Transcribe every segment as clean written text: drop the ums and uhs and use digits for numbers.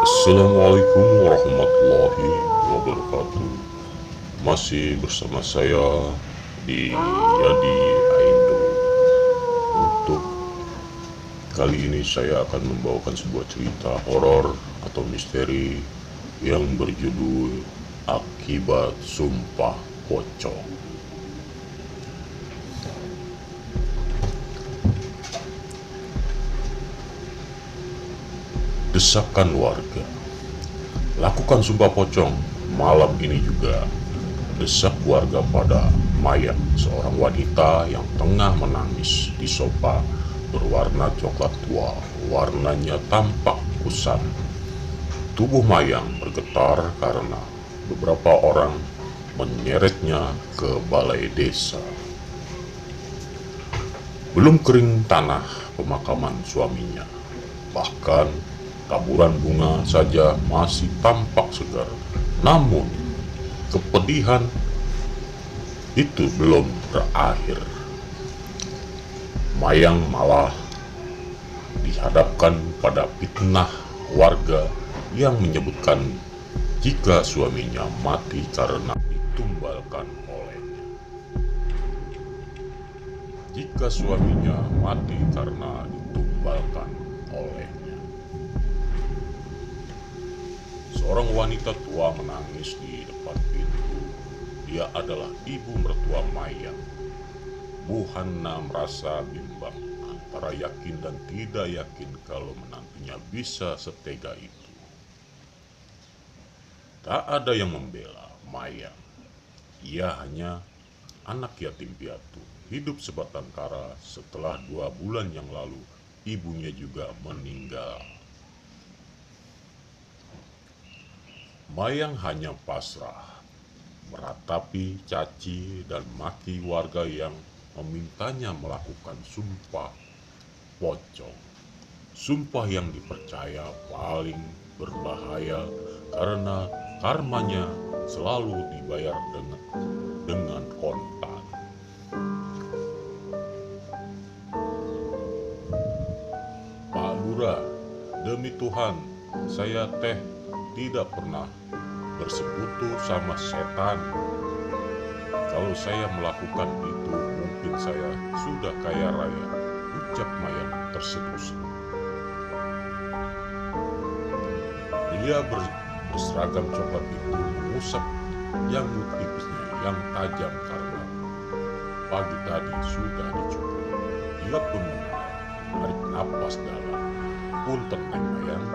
Assalamualaikum warahmatullahi wabarakatuh. Masih bersama saya di Yadi Aindo. Untuk kali ini saya akan membawakan sebuah cerita horor atau misteri yang berjudul Akibat Sumpah Pocong. Desakan warga, lakukan sumpah pocong malam ini juga. Desak warga pada Maya, seorang wanita yang tengah menangis di sofa berwarna coklat tua. Warnanya tampak kusam. Tubuh Mayang bergetar karena beberapa orang menyeretnya ke balai desa. Belum kering tanah pemakaman suaminya, bahkan taburan bunga saja masih tampak segar. Namun, kepedihan itu belum berakhir. Mayang malah dihadapkan pada fitnah warga yang menyebutkan jika suaminya mati karena ditumbalkan olehnya. Jika suaminya mati karena ditumbalkan olehnya. Seorang wanita tua menangis di depan pintu. Dia adalah ibu mertua Mayang. Bu Hanna merasa bimbang antara yakin dan tidak yakin kalau menantunya bisa setega itu. Tak ada yang membela Mayang. Ia hanya anak yatim piatu, hidup sebatang kara setelah 2 bulan yang lalu ibunya juga meninggal. Mayang hanya pasrah, meratapi caci dan maki warga yang memintanya melakukan sumpah pocong. Sumpah yang dipercaya paling berbahaya karena karmanya selalu dibayar dengan kontan. Pak Lurah, demi Tuhan, saya tidak pernah bersekutu sama setan. Kalau saya melakukan itu, mungkin saya sudah kaya raya, ucap Mayang terseduh-seduh. Pria berseragam coklat itu mengusap janggut tipisnya yang tajam karena pagi tadi sudah dicukur. Dia pun menarik napas dalam. Punten Neng Mayang,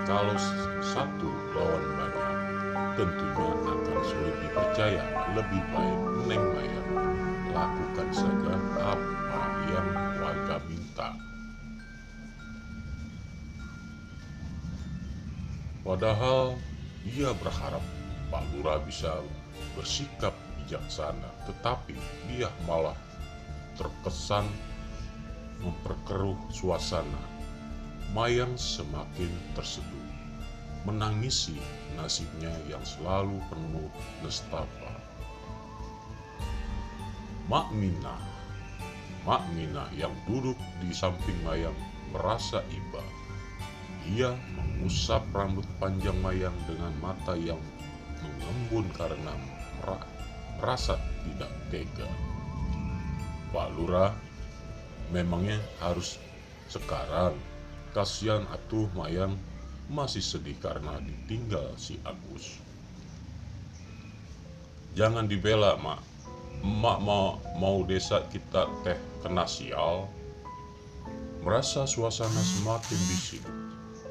kalau satu lawan banyak, tentunya akan sulit dipercaya. Lebih baik Neng Mayang lakukan saja apa yang warga minta. Padahal ia berharap Pak Lurah bisa bersikap bijaksana, tetapi dia malah terkesan memperkeruh suasana. Mayang semakin terseduh, menangisi nasibnya yang selalu penuh nestapa. Mak Minah yang duduk di samping Mayang merasa iba. Ia mengusap rambut panjang Mayang dengan mata yang mengembun karena merasa tidak tega. Pak Lurah, memangnya harus sekarang? Kasihan atuh Mayang masih sedih karena ditinggal si Agus. Jangan dibela, Mak. Emak mau desa kita kena sial. Merasa suasana semakin bising,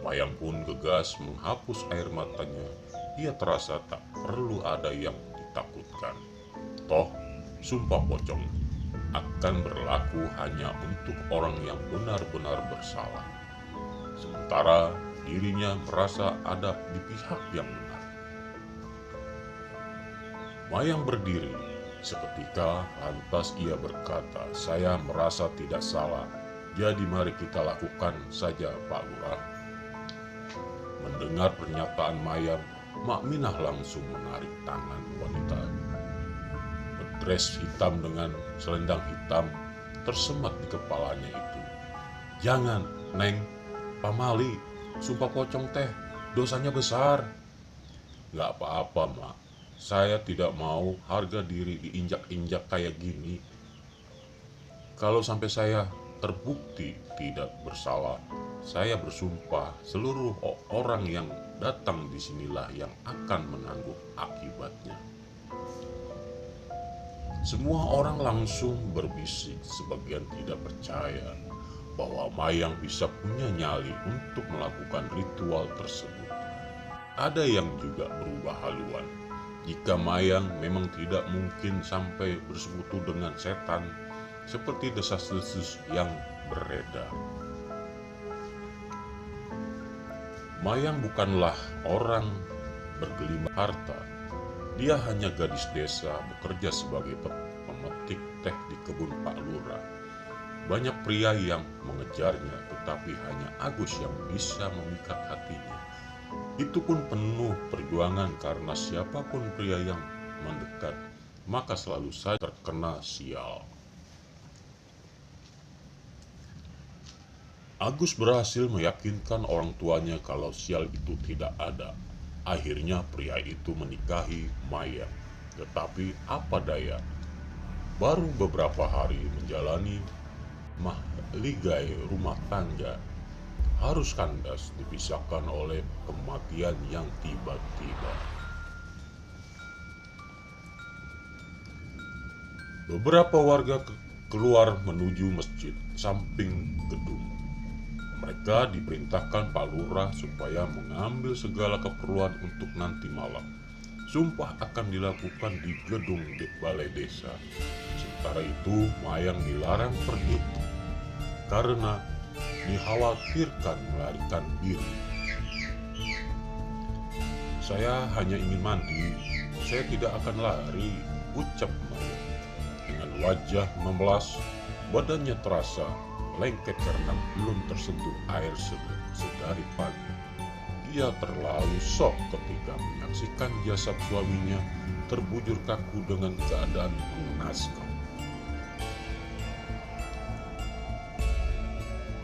Mayang pun gegas menghapus air matanya. Ia terasa tak perlu ada yang ditakutkan. Toh, sumpah pocong akan berlaku hanya untuk orang yang benar-benar bersalah. Sementara dirinya merasa ada di pihak yang benar. Mayang berdiri. Seketika lantas ia berkata, saya merasa tidak salah. Jadi mari kita lakukan saja Pak Lurah. Mendengar pernyataan Mayang, Mak Minah langsung menarik tangan wanita berdres hitam dengan selendang hitam tersemat di kepalanya itu. Jangan, Neng, pamali, sumpah pocong teh. Dosanya besar. Gak apa-apa, Mak. Saya tidak mau harga diri diinjak-injak kayak gini. Kalau sampai saya terbukti tidak bersalah, saya bersumpah seluruh orang yang datang di sinilah yang akan menanggung akibatnya. Semua orang langsung berbisik, sebagian tidak percaya bahwa Mayang bisa punya nyali untuk melakukan ritual tersebut. Ada yang juga berubah haluan. Jika Mayang memang tidak mungkin sampai bersekutu dengan setan, seperti desas-desus yang beredar. Mayang bukanlah orang bergelimang harta. Dia hanya gadis desa bekerja sebagai pemetik teh di kebun Pak Lurah. Banyak pria yang mengejarnya, tetapi hanya Agus yang bisa memikat hatinya. Itu pun penuh perjuangan karena siapapun pria yang mendekat, maka selalu saja terkena sial. Agus berhasil meyakinkan orang tuanya kalau sial itu tidak ada. Akhirnya pria itu menikahi Mayang. Tetapi apa daya, baru beberapa hari menjalani mahligai rumah tangga, harus kandas dipisahkan oleh kematian yang tiba-tiba. Beberapa warga keluar menuju masjid samping gedung. Mereka diperintahkan Pak Lurah supaya mengambil segala keperluan untuk nanti malam. Sumpah akan dilakukan di gedung balai desa. Sementara itu, Mayang dilarang pergi karena dikhawatirkan melarikan diri. Saya hanya ingin mandi, saya tidak akan lari, ucap Mayang. Dengan wajah memelas, badannya terasa lengket karena belum tersentuh air sedari pagi. Ia terlalu shock ketika menyaksikan jasad suaminya terbujur kaku dengan keadaan mengenaskan.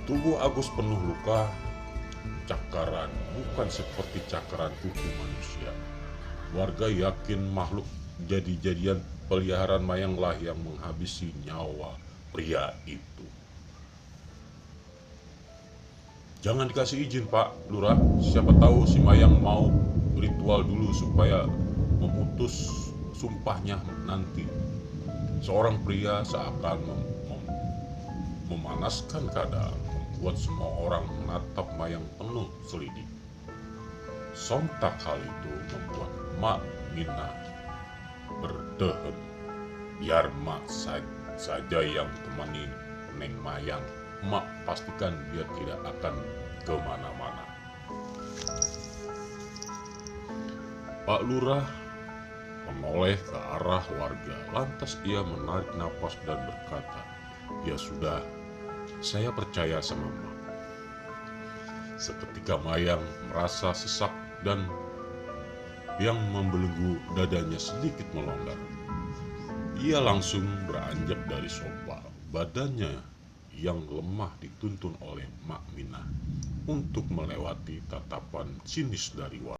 Tubuh Agus penuh luka, cakaran, bukan seperti cakaran kuku manusia. Warga yakin makhluk jadi-jadian peliharaan Mayanglah yang menghabisi nyawa pria itu. Jangan dikasih izin, Pak Lurah. Siapa tahu si Mayang mau ritual dulu supaya memutus sumpahnya nanti. Seorang pria seakan memanaskan keadaan, membuat semua orang menatap Mayang penuh selidik. Sontak hal itu membuat Mak Minah berdehem. Biar Mak saja yang temani Neng Mayang. Mak pastikan dia tidak akan kemana-mana. Pak Lurah menoleh ke arah warga. Lantas ia menarik napas dan berkata, "Ya sudah, saya percaya sama Mak." Seketika Mayang merasa sesak dan yang membelenggu dadanya sedikit melonggar. Ia langsung beranjak dari sofa. Badannya yang lemah dituntun oleh Mak Minah untuk melewati tatapan sinis dari warga.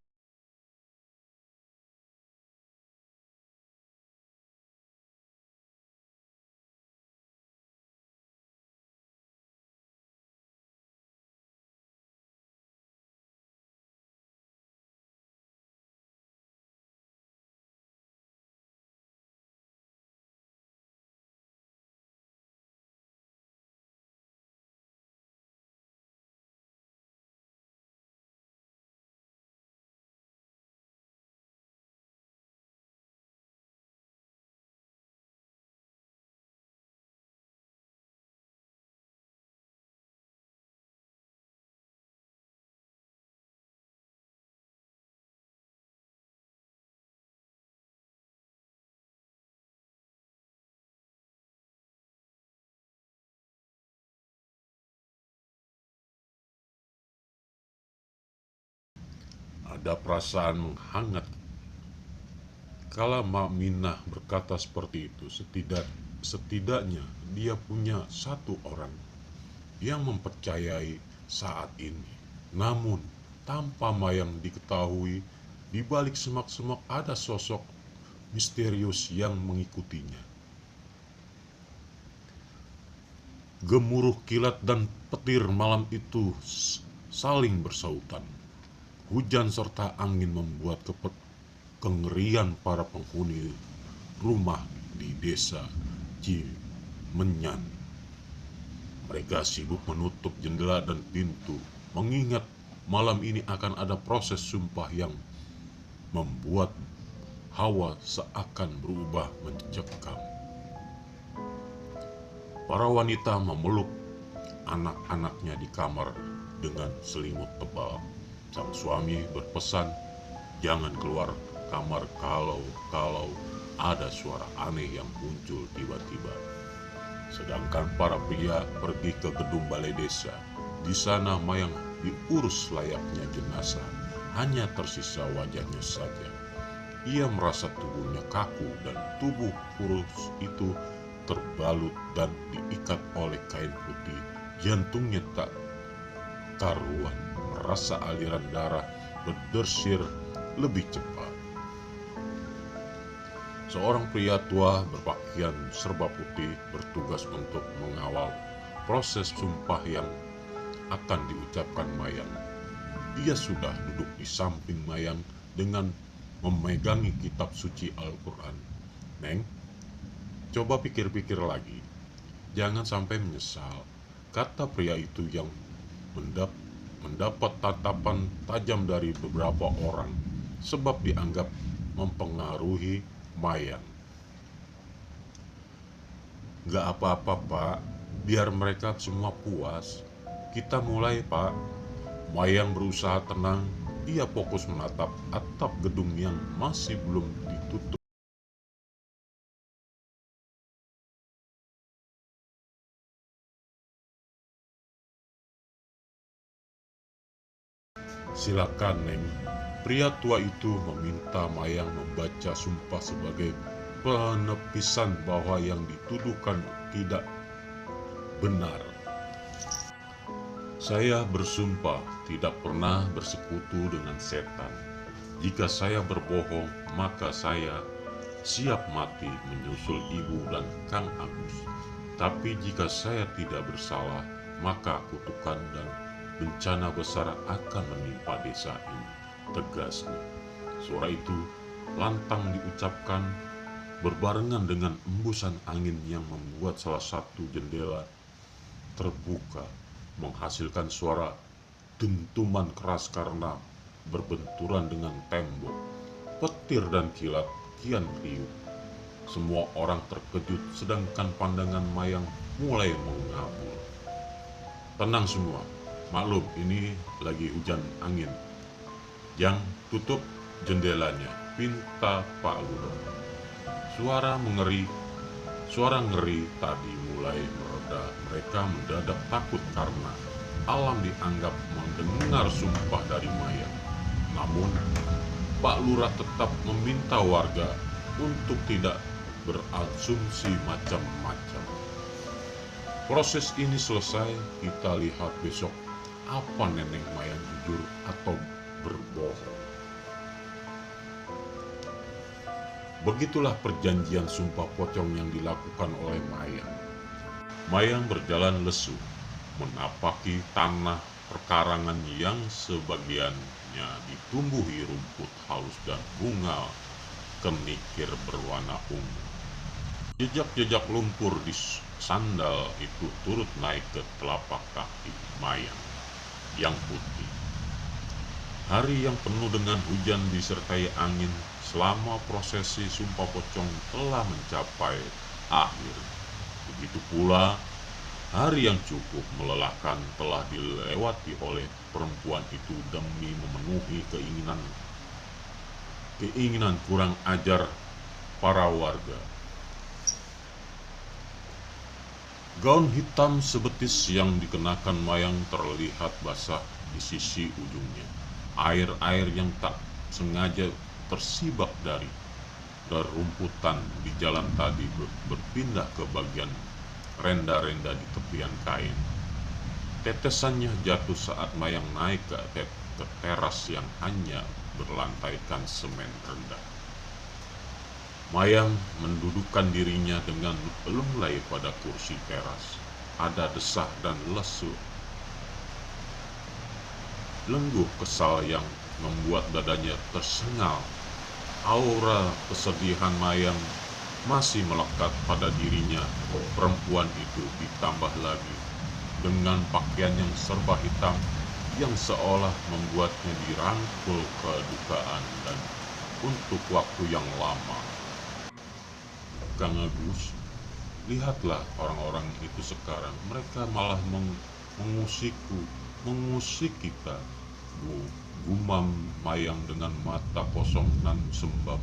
Ada perasaan menghangat kala Mak Minah berkata seperti itu. Setidaknya dia punya satu orang yang mempercayai saat ini. Namun tanpa Mayang diketahui, di balik semak-semak ada sosok misterius yang mengikutinya. Gemuruh kilat dan petir malam itu saling bersautan. Hujan serta angin membuat kengerian para penghuni rumah di desa Cimenyan. Mereka sibuk menutup jendela dan pintu, mengingat malam ini akan ada proses sumpah yang membuat hawa seakan berubah mencekam. Para wanita memeluk anak-anaknya di kamar dengan selimut tebal. Sang suami berpesan, jangan keluar kamar kalau ada suara aneh yang muncul tiba-tiba. Sedangkan para pria pergi ke gedung balai desa. Di sana Mayang diurus layaknya jenazah, hanya tersisa wajahnya saja. Ia merasa tubuhnya kaku dan tubuh kurus itu terbalut dan diikat oleh kain putih. Jantungnya tak karuan, merasa aliran darah berdersir lebih cepat. Seorang pria tua berpakaian serba putih bertugas untuk mengawal proses sumpah yang akan diucapkan Mayang. Ia sudah duduk di samping Mayang dengan memegangi kitab suci Al-Quran. Neng, coba pikir-pikir lagi. Jangan sampai menyesal, kata pria itu yang mendapat tatapan tajam dari beberapa orang sebab dianggap mempengaruhi Mayang. Gak apa-apa pak, biar mereka semua puas. Kita mulai pak. Mayang berusaha tenang. Ia fokus menatap atap gedung yang masih belum ditutup. Silakan Neng. Pria tua itu meminta Mayang membaca sumpah sebagai penepisan bahwa yang dituduhkan tidak benar. Saya bersumpah tidak pernah bersekutu dengan setan. Jika saya berbohong, maka saya siap mati menyusul ibu dan Kang Agus. Tapi jika saya tidak bersalah, maka kutukan dan bencana besar akan menimpa desa ini, tegasnya. Suara itu lantang diucapkan berbarengan dengan embusan angin yang membuat salah satu jendela terbuka, menghasilkan suara dentuman keras karena berbenturan dengan tembok. Petir dan kilat kian riuh. Semua orang terkejut sedangkan pandangan Mayang mulai mengabul. Tenang semua, maklum ini lagi hujan angin. Yang tutup jendelanya, pinta Pak Lurah. Suara ngeri tadi mulai mereda. Mereka mendadak takut karena alam dianggap mendengar sumpah dari Mayang. Namun Pak Lurah tetap meminta warga untuk tidak berasumsi macam-macam. Proses ini selesai, kita lihat besok apa Neneng Mayang jujur atau berbohong. Begitulah perjanjian sumpah pocong yang dilakukan oleh Mayang. Mayang berjalan lesu, menapaki tanah perkarangan yang sebagiannya ditumbuhi rumput halus dan bunga kenikir berwarna ungu. Jejak-jejak lumpur di sandal itu turut naik ke telapak kaki Mayang yang putih. Hari yang penuh dengan hujan disertai angin selama prosesi sumpah pocong telah mencapai akhir. Begitu pula hari yang cukup melelahkan telah dilewati oleh perempuan itu demi memenuhi keinginan kurang ajar para warga. Gaun hitam sebetis yang dikenakan Mayang terlihat basah di sisi ujungnya. Air-air yang tak sengaja tersibak dari rumputan di jalan tadi berpindah ke bagian renda-renda di tepian kain. Tetesannya jatuh saat Mayang naik ke ke teras yang hanya berlantaikan semen rendah. Mayang mendudukkan dirinya dengan lunglai pada kursi teras. Ada desah dan lesu. Lengguh kesal yang membuat dadanya tersengal. Aura kesedihan Mayang masih melekat pada dirinya. Perempuan itu ditambah lagi dengan pakaian yang serba hitam yang seolah membuatnya dirangkul kedukaan dan untuk waktu yang lama. Kang Agus, lihatlah orang-orang itu sekarang. Mereka malah mengusik kita. Gumam Mayang dengan mata kosong nan sembab.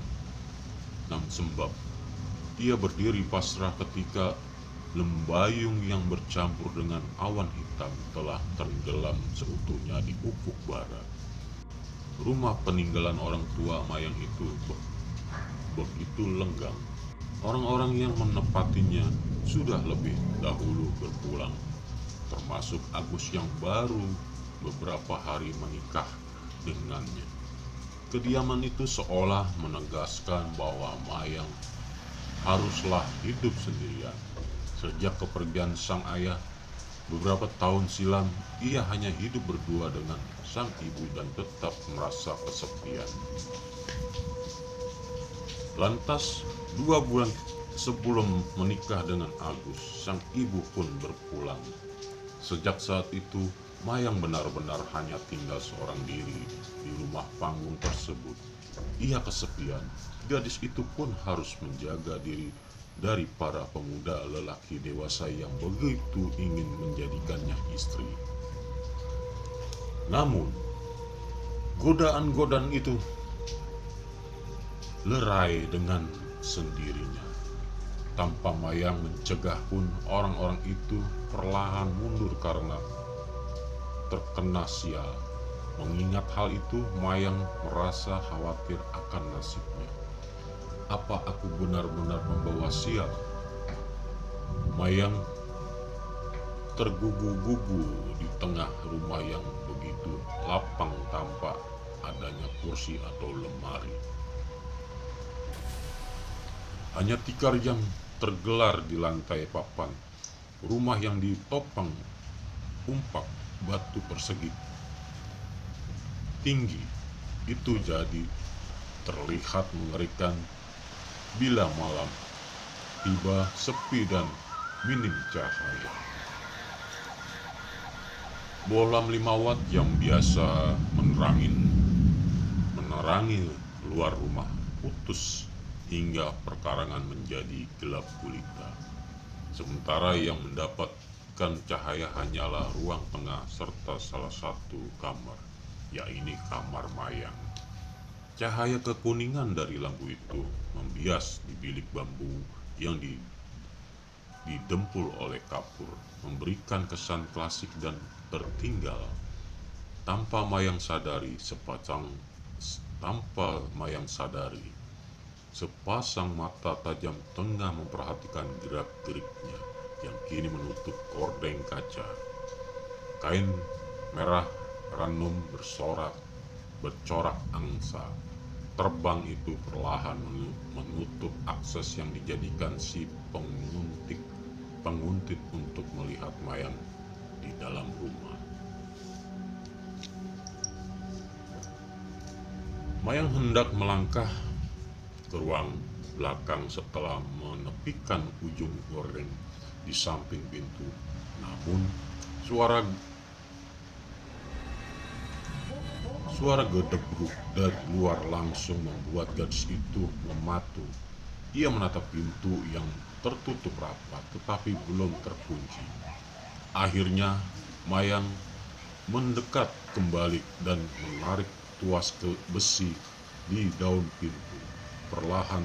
Ia berdiri pasrah ketika lembayung yang bercampur dengan awan hitam telah tenggelam seutuhnya di ufuk barat. Rumah peninggalan orang tua Mayang itu begitu lenggang. Orang-orang yang menepatinya sudah lebih dahulu berpulang, termasuk Agus yang baru beberapa hari menikah dengannya. Kediaman itu seolah menegaskan bahwa Mayang haruslah hidup sendirian. Sejak kepergian sang ayah beberapa tahun silam, ia hanya hidup berdua dengan sang ibu dan tetap merasa kesepian. Lantas 2 bulan sebelum menikah dengan Agus, sang ibu pun berpulang. Sejak saat itu, Mayang benar-benar hanya tinggal seorang diri di rumah panggung tersebut. Ia kesepian. Gadis itu pun harus menjaga diri dari para pemuda lelaki dewasa yang begitu ingin menjadikannya istri. Namun, godaan-godaan itu lerai dengan sendirinya. Tanpa Mayang mencegah pun, orang-orang itu perlahan mundur karena terkena sial. Mengingat hal itu, Mayang merasa khawatir akan nasibnya. Apa aku benar-benar membawa sial? Mayang tergugu-gugu di tengah rumah yang begitu lapang tanpa adanya kursi atau lemari. Hanya tikar yang tergelar di lantai papan. Rumah yang ditopang umpak batu persegi tinggi itu jadi terlihat mengerikan bila malam tiba, sepi dan minim cahaya. Bohlam 5 watt yang biasa menerangi luar rumah putus hingga perkarangan menjadi gelap gulita. Sementara yang mendapatkan cahaya hanyalah ruang tengah serta salah satu kamar, yaitu kamar Mayang. Cahaya kekuningan dari lampu itu membias di bilik bambu yang didempul oleh kapur, memberikan kesan klasik dan tertinggal. Tanpa Mayang sadari, sepasang mata tajam tengah memperhatikan gerak-geriknya yang kini menutup gorden kaca. Kain merah ranum bercorak angsa terbang itu perlahan menutup akses yang dijadikan si penguntit untuk melihat Mayang di dalam rumah. Mayang hendak melangkah ke ruang belakang setelah menepikan ujung gorden di samping pintu. Namun suara gedebruk dari luar langsung membuat gadis itu mematu. Ia menatap pintu yang tertutup rapat tetapi belum terkunci. Akhirnya Mayang mendekat kembali dan menarik tuas ke besi di daun pintu. Perlahan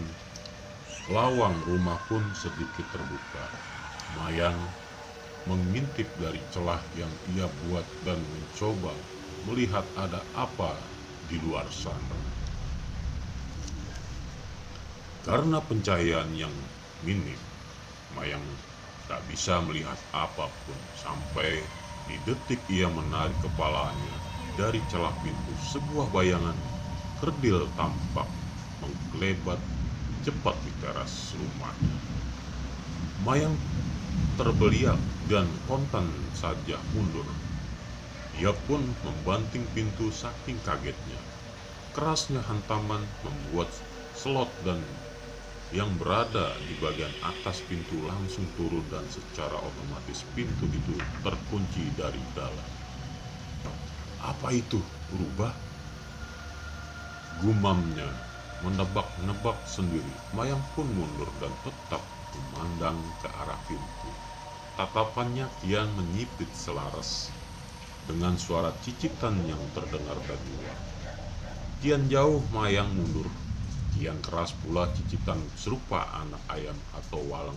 lawang rumah pun sedikit terbuka. Mayang mengintip dari celah yang ia buat dan mencoba melihat ada apa di luar sana. Karena pencahayaan yang minim, Mayang tak bisa melihat apapun sampai di detik ia menarik kepalanya. dari celah pintu sebuah bayangan kerdil tampak menggelebat cepat di teras rumah. Mayang terbeliak dan kontan saja mundur. Ia pun membanting pintu saking kagetnya. Kerasnya hantaman membuat slot dan yang berada di bagian atas pintu langsung turun dan secara otomatis pintu itu terkunci dari dalam. Apa itu? Berubah? Gumamnya menebak-nebak sendiri. Mayang pun mundur dan tetap memandang ke arah pintu. Tatapannya kian menyipit selaras dengan suara cicitan yang terdengar dari luar. Kian jauh Mayang mundur, kian keras pula cicitan serupa anak ayam atau walang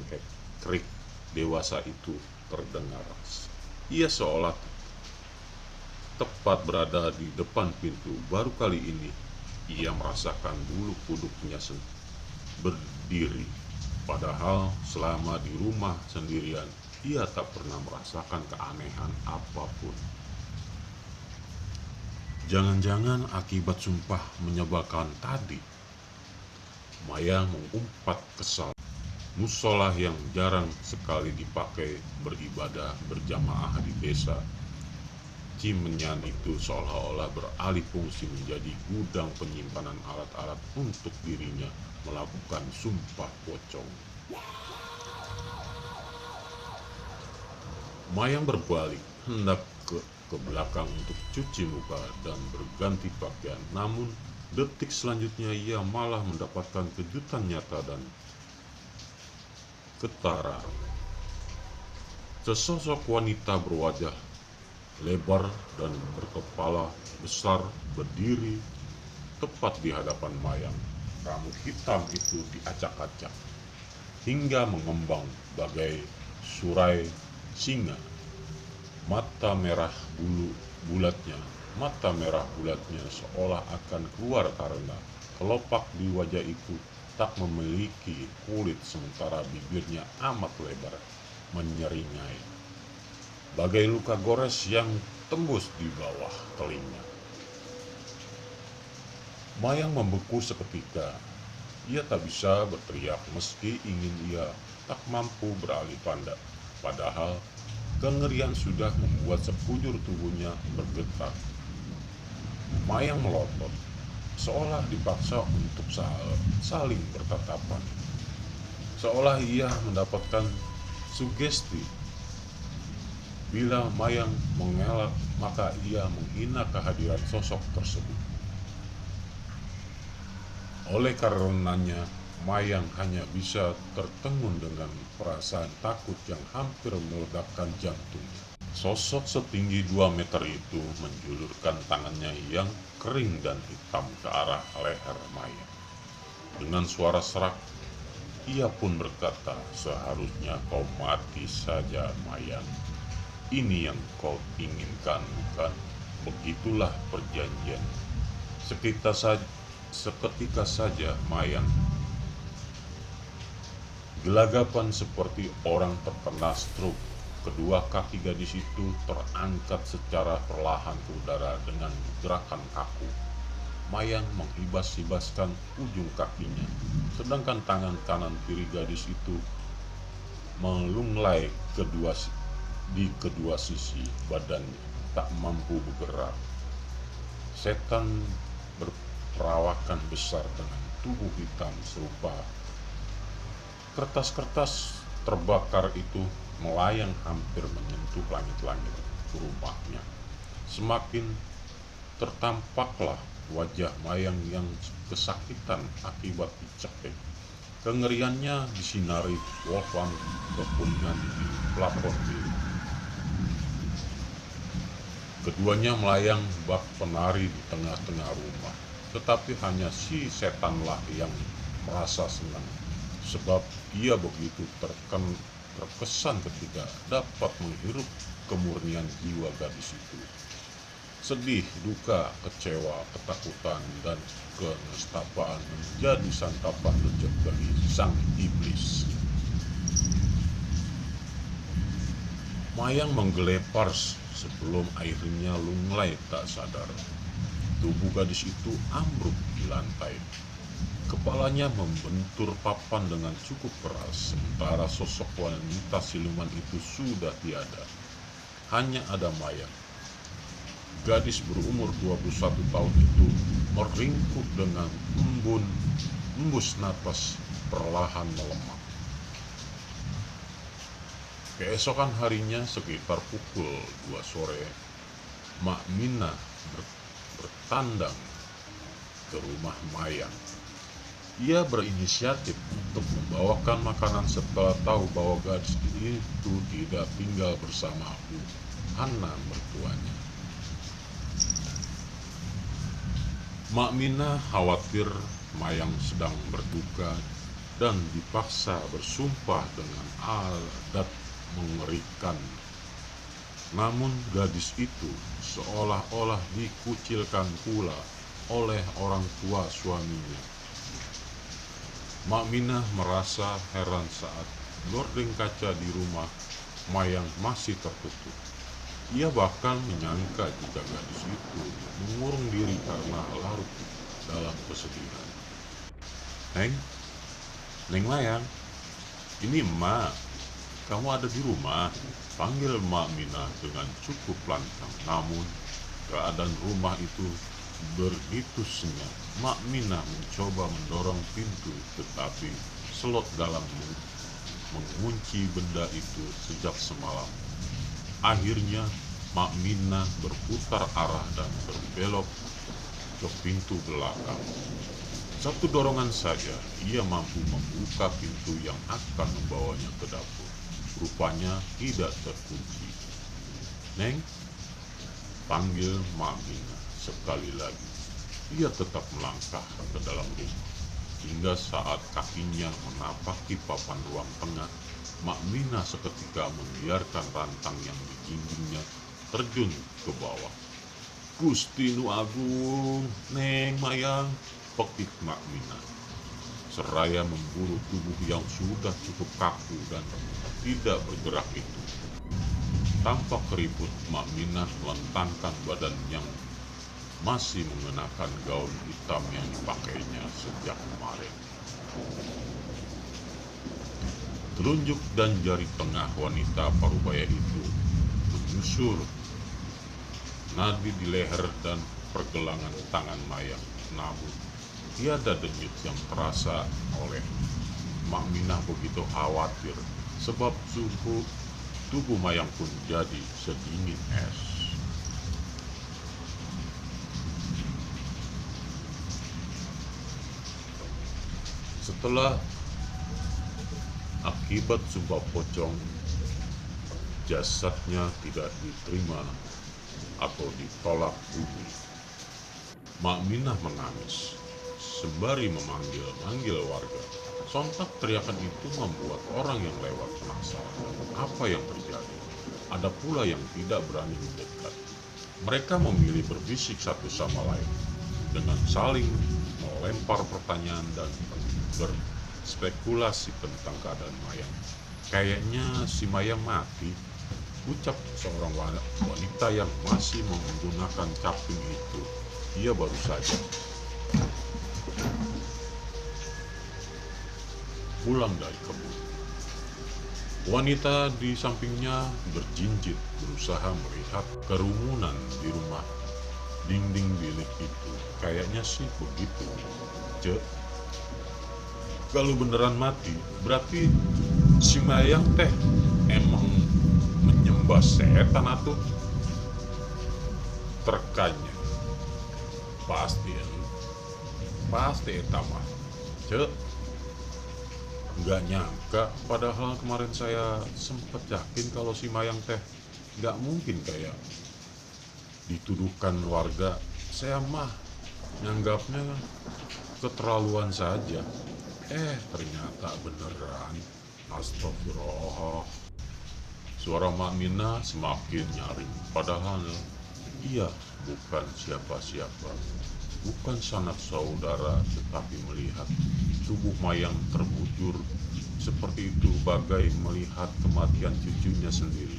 kerik dewasa itu terdengar. Ia seolah tepat berada di depan pintu. Baru kali ini ia merasakan bulu kuduknya berdiri. Padahal selama di rumah sendirian, ia tak pernah merasakan keanehan apapun. Jangan-jangan akibat sumpah menyebalkan tadi. Mayang mengumpat kesal. Musola yang jarang sekali dipakai beribadah berjamaah di desa Cimenyan itu seolah-olah beralih fungsi menjadi gudang penyimpanan alat-alat untuk dirinya melakukan sumpah pocong. Mayang berbalik hendak ke belakang untuk cuci muka dan berganti pakaian. Namun detik selanjutnya ia malah mendapatkan kejutan nyata dan ketara. Sesosok wanita berwajah lebar dan berkepala besar berdiri tepat di hadapan Mayang. Rambut hitam itu diacak-acak hingga mengembang bagai surai singa. Mata merah bulatnya seolah akan keluar karena kelopak di wajah itu tak memiliki kulit, sementara bibirnya amat lebar menyeringai bagai luka gores yang tembus di bawah telinga. Mayang membeku seketika. Ia tak bisa berteriak meski ingin, ia tak mampu beralih pandang. Padahal kengerian sudah membuat sekujur tubuhnya bergetar. Mayang melotot, seolah dipaksa untuk saling bertatapan. Seolah ia mendapatkan sugesti. Bila Mayang mengelak, maka ia menghina kehadiran sosok tersebut. Oleh karenanya, Mayang hanya bisa tertegun dengan perasaan takut yang hampir meledakkan jantungnya. Sosok setinggi 2 meter itu menjulurkan tangannya yang kering dan hitam ke arah leher Mayang. Dengan suara serak, ia pun berkata, "Seharusnya kau mati saja, Mayang. Ini yang kau inginkan, bukan? Begitulah perjanjian." Seketika saja Mayang gelagapan seperti orang terkena stroke. Kedua kaki gadis itu terangkat secara perlahan ke udara dengan gerakan kaku. Mayang menghibas-hibaskan ujung kakinya, sedangkan tangan kanan kiri gadis itu melunglai di kedua sisi badannya, tak mampu bergerak. Setan berperawakan besar dengan tubuh hitam serupa kertas-kertas terbakar itu melayang hampir menyentuh langit-langit rumahnya. Semakin tertampaklah wajah Mayang yang kesakitan akibat dicekik. Kengeriannya disinari wolfram kekuningan di plafon biru. Keduanya melayang bak penari di tengah-tengah rumah. Tetapi hanya si setanlah yang merasa senang, sebab ia begitu terkesan ketika dapat menghirup kemurnian jiwa gadis itu. Sedih, duka, kecewa, ketakutan, dan kenestapaan menjadi santapan lezat bagi sang iblis. Mayang menggelepar sebelum akhirnya lunglai tak sadar. Tubuh gadis itu ambruk di lantai. Kepalanya membentur papan dengan cukup keras, sementara sosok wanita siluman itu sudah tiada. Hanya ada Mayang. Gadis berumur 21 tahun itu meringkuk dengan embus napas perlahan melemah. Keesokan harinya sekitar pukul 2 sore, Mak Mina bertandang ke rumah Mayang. Ia berinisiatif untuk membawakan makanan setelah tahu bahwa gadis itu tidak tinggal bersama Bu Hana mertuanya. Mak Mina khawatir Mayang sedang berduka dan dipaksa bersumpah dengan adat mengerikan. Namun gadis itu seolah-olah dikucilkan pula oleh orang tua suaminya. Mak Minah merasa heran saat gorden kaca di rumah Mayang masih tertutup. Ia bahkan menyangka jika gadis itu mengurung diri karena larut dalam kesedihan. Neng, Neng Mayang, ini emak. Kamu ada di rumah? Panggil Mak Minah dengan cukup lantang. Namun keadaan rumah itu begitu senyap. Mak Minah mencoba mendorong pintu, tetapi selot dalam mengunci benda itu sejak semalam. Akhirnya Mak Minah berputar arah dan berbelok ke pintu belakang. Satu dorongan saja ia mampu membuka pintu yang akan membawanya ke dapur. Rupanya tidak terkunci. Neng, panggil Mak Minah sekali lagi. Ia tetap melangkah ke dalam rumah. Hingga saat kakinya menapaki papan ruang tengah, Mak Minah seketika membiarkan rantang yang dijingjingnya terjun ke bawah. Gusti Nu Agung, Neng Mayang, pekik Mak Minah. Seraya memburu tubuh yang sudah cukup kaku dan tidak bergerak itu. Tanpa keriput, Mak Minah melentangkan badan yang masih mengenakan gaun hitam yang dipakainya sejak kemarin. Telunjuk dan jari tengah wanita parubaya itu menyusur nadi di leher dan pergelangan tangan Mayang. Namun tiada denyut yang terasa oleh Mak Minah. Begitu khawatir sebab suhu tubuh Mayang pun jadi sedingin es. Setelah akibat sumpah pocong, jasadnya tidak diterima atau ditolak bumi. Mak Minah menangis sembari memanggil-manggil warga. Sontak teriakan itu membuat orang yang lewat penasaran apa yang terjadi. Ada pula yang tidak berani mendekat. Mereka memilih berbisik satu sama lain dengan saling melempar pertanyaan dan berspekulasi tentang keadaan Mayang. Kayaknya si Mayang mati, ucap seorang wanita yang masih menggunakan caping itu. Ia baru saja pulang dari kebun. Wanita di sampingnya berjinjit berusaha melihat kerumunan di rumah dinding bilik itu. Kayaknya sih begitu, Cek. Kalau beneran mati, berarti si Mayang teh emang menyembah setan atuh. Terkanya pasti eta mah, Cek. Nggak nyangka, padahal kemarin saya sempat yakin kalau si Mayang teh nggak mungkin kayak dituduhkan warga. Saya mah nyanggapnya keterlaluan saja. Ternyata beneran. Astagfirullah. Suara Mak Minah semakin nyaring. Padahal ia bukan siapa-siapa, bukan sanak saudara, tetapi melihat tubuh Mayang terbujur seperti itu bagai melihat kematian cucunya sendiri.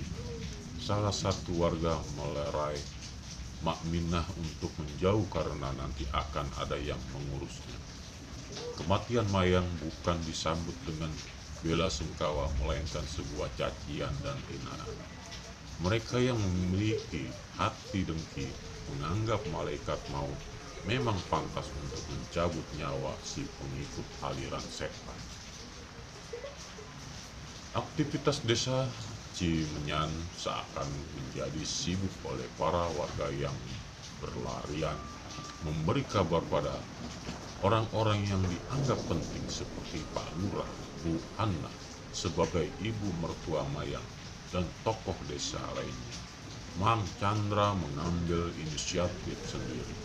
salah satu warga melerai Mak Minah untuk menjauh karena nanti akan ada yang mengurusnya. Kematian Mayang bukan disambut dengan bela sungkawa, melainkan sebuah cacian dan hinaan. Mereka yang memiliki hati dengki menganggap malaikat maut memang pantas untuk mencabut nyawa si pengikut aliran setan. Aktivitas desa Cimenyan seakan menjadi sibuk oleh para warga yang berlarian memberi kabar pada orang-orang yang dianggap penting seperti Pak Lurah, Bu Anna sebagai ibu mertua Mayang, dan tokoh desa lainnya. Mang Chandra mengambil inisiatif sendiri.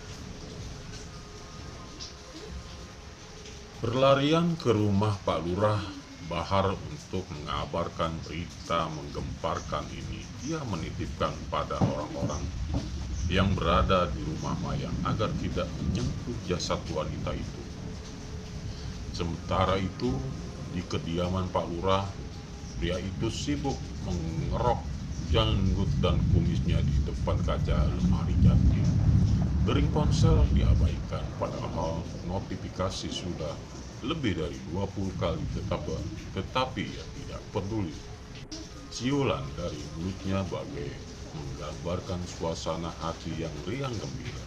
Berlarian ke rumah Pak Lurah Bahar untuk mengabarkan berita menggemparkan ini. Dia menitipkan pada orang-orang yang berada di rumah Mayang agar tidak menyentuh jasad wanita itu. Sementara itu, di kediaman Pak Lurah, pria itu sibuk mengerok janggut dan kumisnya di depan kaca lemari jati. Dering ponsel diabaikan, padahal notifikasi sudah lebih dari 20 kali tetapi ia tidak peduli. Siulan dari mulutnya bagai menggambarkan suasana hati yang riang gembira.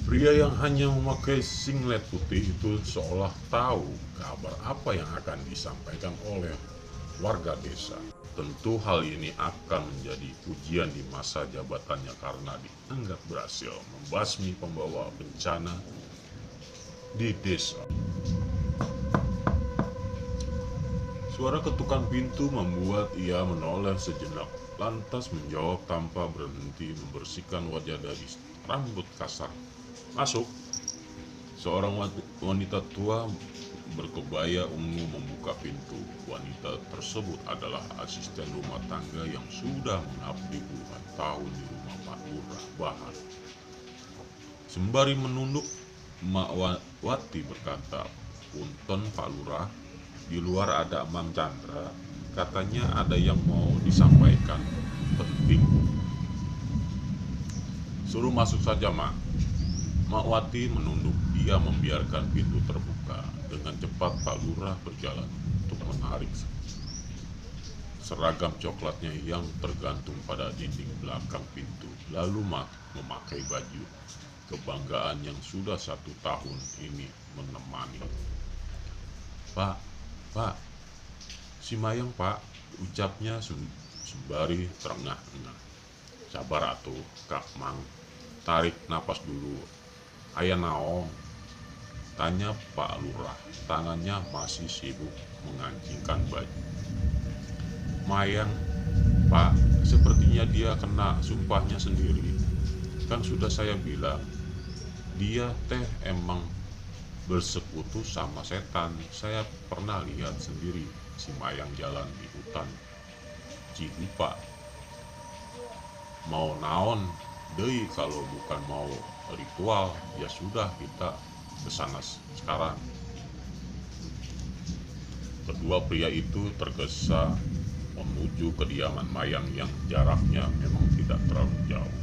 Pria yang hanya memakai singlet putih itu seolah tahu kabar apa yang akan disampaikan oleh warga desa. Tentu hal ini akan menjadi ujian di masa jabatannya karena dianggap berhasil membasmi pembawa bencana di desa. Suara ketukan pintu membuat ia menoleh sejenak, lantas menjawab tanpa berhenti membersihkan wajah dari rambut kasar. Masuk. Seorang wanita tua berkebaya ungu membuka pintu. Wanita tersebut adalah asisten rumah tangga yang sudah mengabdi puluhan tahun di rumah Pak Lurah Bahar. Sembari menunduk, Mak Wati berkata, "Punten Pak Lurah, di luar ada Mang Chandra, katanya ada yang mau disampaikan, penting." "Suruh masuk saja, Mak." Mak Wati menunduk. Dia membiarkan pintu terbuka. Dengan cepat Pak Lurah berjalan untuk menarik seragam coklatnya yang tergantung pada dinding belakang pintu, lalu memakai baju kebanggaan yang sudah 1 tahun ini menemani. Pak, si Mayang Pak," ucapnya sembari terengah-engah. "Sabar atuh, Kak Mang, tarik napas dulu. Aya naon?" tanya Pak Lurah. Tangannya masih sibuk mengancingkan baju. "Mayang, Pak, sepertinya dia kena sumpahnya sendiri. Kan sudah saya bilang, dia teh emang bersekutu sama setan. Saya pernah lihat sendiri si Mayang jalan di hutan Cihupa. Mau naon deui kalau bukan mau ritual, ya sudah kita kesana sekarang." Kedua pria itu tergesa menuju kediaman Mayang yang jaraknya memang tidak terlalu jauh,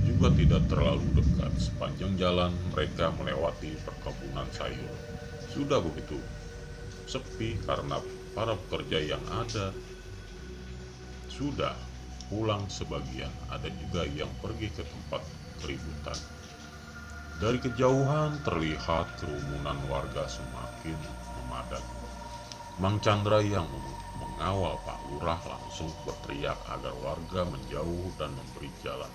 juga tidak terlalu dekat. Sepanjang jalan mereka melewati perkebunan sayur. Sudah begitu sepi karena para pekerja yang ada sudah pulang sebagian, ada juga yang pergi ke tempat keributan. Dari kejauhan terlihat kerumunan warga semakin memadat. Mang Chandra yang mengawal Pak Lurah langsung berteriak agar warga menjauh dan memberi jalan.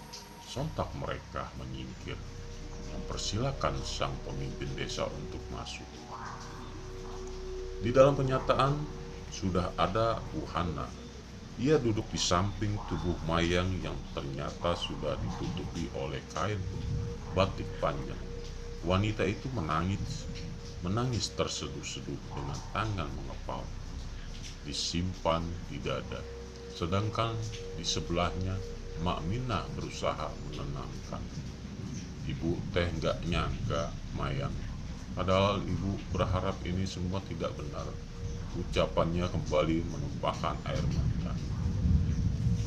Sontak mereka menyingkir, mempersilahkan sang pemimpin desa untuk masuk. Di dalam penyataan sudah ada Bu Hana. Ia duduk di samping tubuh Mayang yang ternyata sudah ditutupi oleh kain batik panjang. Wanita itu menangis terseduh-seduh dengan tangan mengepal disimpan di dada. Sedangkan di sebelahnya Mak Minah berusaha menenangkan. "Ibu teh gak nyangka, Mayang. Padahal ibu berharap ini semua tidak benar." Ucapannya kembali menumpahkan air mata.